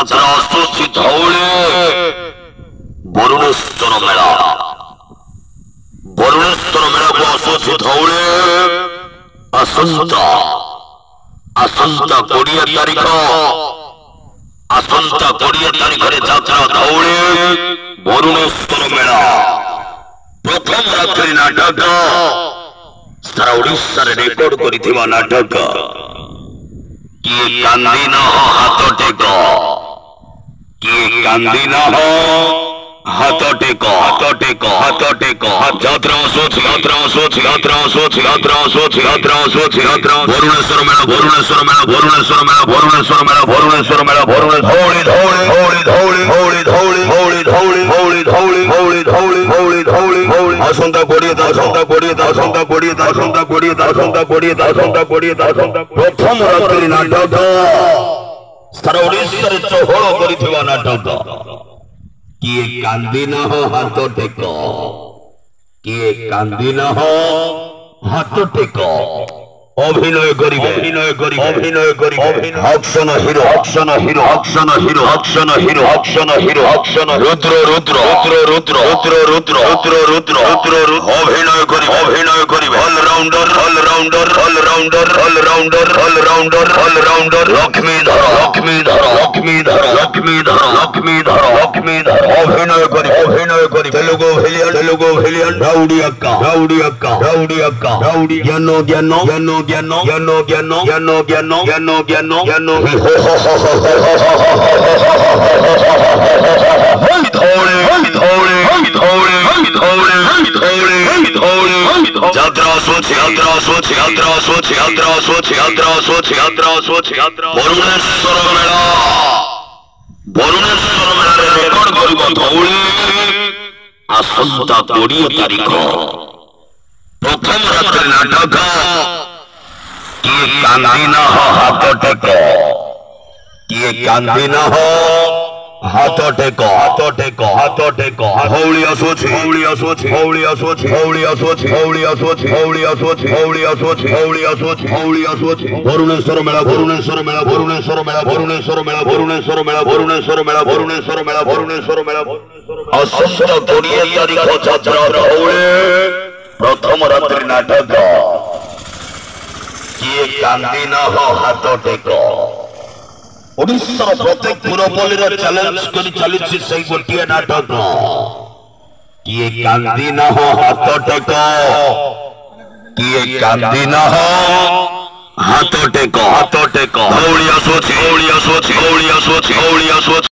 ଯାତ୍ରା ଆସୁଛି ଧଉଳି ବରୁଣେଶ୍ୱର ମେଳା। ବରୁଣେଶ୍ୱର ମେଳାକୁ ଆସୁଛି ଧଉଳି ଆସନ୍ତା 20 ତାରିଖ। ଆସନ୍ତା 20 ତାରିଖରେ ଯାତ୍ରା ଧଉଳି ବରୁଣେଶ୍ୱର ମେଳା। ପ୍ରଥମ ରାତ୍ରି ନାଟକ ସାରା ଓଡ଼ିଶାରେ ରେକର୍ଡ କରିଥିବା ନାଟକ। କିଏ କାନ୍ଦିନ ହାତ ଟେକ, କିଏ କାନ୍ଦିନ ହାତ ଟେକ, ହାତ ଟେକ, ହାତ ଟେକ। ଯାତ୍ରା ଆସୁଛି, ଯାତ୍ରା ଆସୁଛି, ଯାତ୍ରା ଆସୁଛି, ଯାତ୍ରା ଆସୁଛି, ଯାତ୍ରା ଆସୁଛି, ଯାତ୍ରା। ବରୁଣେଶ୍ୱର ମେଳା, ବରୁଣେଶ୍ୱର ମେଳା, ବରୁଣେଶ୍ୱର ମେଳା, ବରୁଣେଶ୍ୱର ମେଳା, ବରୁଣେଶ୍ୱର ମେଳା, ଧଉଳି ଧଉଳି ଧଉଳି ଧଉଳି ଧଉଳି ଧଉଳି ଧଉଳି ଧଉଳି ଧଉଳି ଧଉଳି ଧଉଳି ଧଉଳି ଧଉଳି ଧଉଳି ଧଉଳି। ଆସନ୍ତା 20 ଆସନ୍ତା 20 ଆସନ୍ତା 20 ଆସନ୍ତା 20 ଆସନ୍ତା 20 ଆସନ୍ତା 20 ଆସନ୍ତା। ପ୍ରଥମ ରାତ୍ରି ନାଟକ ସାରା ଓଡ଼ିଶାରେ ଚହଳ କରିଥିବା ନାଟକ। କିଏ କାନ୍ଦିନ ହାତ ଟେକ, କିଏ କାନ୍ଦିନ ହାତ ଟେକ। ଅଭିନୟ କରିବେ, ଅଭିନୟ କରିବେ, ଅଭିନୟ କରିବେ। Action hero, action hero, action hero, action hero, action hero, action Rudra Rudra Rudra Rudra Rudra Rudra Rudra Rudra Rudra ଅଭିନୟ କରିବେ, ଅଭିନୟ କରିବେ। Allrounder, allrounder, allrounder, allrounder, allrounder, allrounder. Laxmidhar, Laxmidhar, Laxmidhar, Laxmidhar, Laxmidhar, Laxmidhar. ଅଭିନୟ କରିବେ, ଅଭିନୟ କରିବେ। Telugu villain, Telugu villain. Rowdy ଆକ୍କା, ରାଉଡି ଆକ୍କା, ରାଉଡି ଆକ୍କା, ରାଉଡି। ଜ୍ଞାନ ଜ୍ଞାନ ଜ୍ଞାନ ଜ୍ଞାନ ଜ୍ଞାନ ଜ୍ଞାନ ଜ୍ଞାନ ଜ୍ଞାନ ଜ୍ଞାନ ଜ୍ଞାନ ଜ୍ଞାନ। ଯାତ୍ରା ଆସୁଛି, ଯାତ୍ରା ଆସୁଛି, ଯାତ୍ରା ଆସୁଛି, ଯାତ୍ରା ଆସୁଛି, ଯାତ୍ରା ଆସୁଛି, ଯାତ୍ରା ଆସୁଛି, ଯାତ୍ରା। ବରୁଣେଶ୍ୱର ମେଳା, ବରୁଣେଶ୍ୱର ମେଳାରେ ରେକର୍ଡ କରିବ ଧଉଳି ଆସନ୍ତା 20 ତାରିଖ। ପ୍ରଥମ ରାତ୍ରି ନାଟକ କିଏ କାନ୍ଦିନ ହାତ ଟେକ, କିଏ କାନ୍ଦିନ ହାତ ଟେକ, ହାତ ଟେକ, ହାତ ଟେକ। ଧଉଳି ଆସୁଛି, ଧଉଳି ଆସୁଛି, ଧଉଳି ଆସୁଛି, ଧଉଳି ଆସୁଛି, ଧଉଳି ଆସୁଛି, ଧଉଳି ଆସୁଛି, ଧଉଳି ଆସୁଛି, ଧଉଳି ଆସୁଛି, ଧଉଳି ଆସୁଛି। ବରୁଣେଶ୍ୱର ମେଳା, ବରୁଣେଶ୍ୱର ମେଳା, ବରୁଣେଶ୍ୱର ମେଳା, ବରୁଣେଶ୍ୱର ମେଳା, ବରୁଣେଶ୍ୱର ମେଳା, ବରୁଣେଶ୍ୱର ମେଳା, ବରୁଣେଶ୍ୱର ମେଳା, ବରୁଣେଶ୍ୱର ମେଳା। ଆସନ୍ତା 20 ତାରିଖ ଯାତ୍ରା ଧଉଳି ପ୍ରଥମ ରାତ୍ରି ନାଟକ କିଏ କାନ୍ଦିନ ହାତ ଟେକ। ଓଡ଼ିଶାର ପ୍ରତ୍ୟେକ ପୁରପଲ୍ଲୀରେ ଚ୍ୟାଲେଞ୍ଜ କରି ଚାଲିଛି ସେଇ ଗୋଟିଏ ନାଟକ। କିଏ କାନ୍ଦିନ ହାତ ଟେକ, କିଏ କାନ୍ଦିନ ହାତ ଟେକ, ହାତ ଟେକ। ଧଉଳି ଆସୁଛି, ଧଉଳି ଆସୁଛି, ଧଉଳି ଆସୁଛି, ଧଉଳି ଆସୁଛି।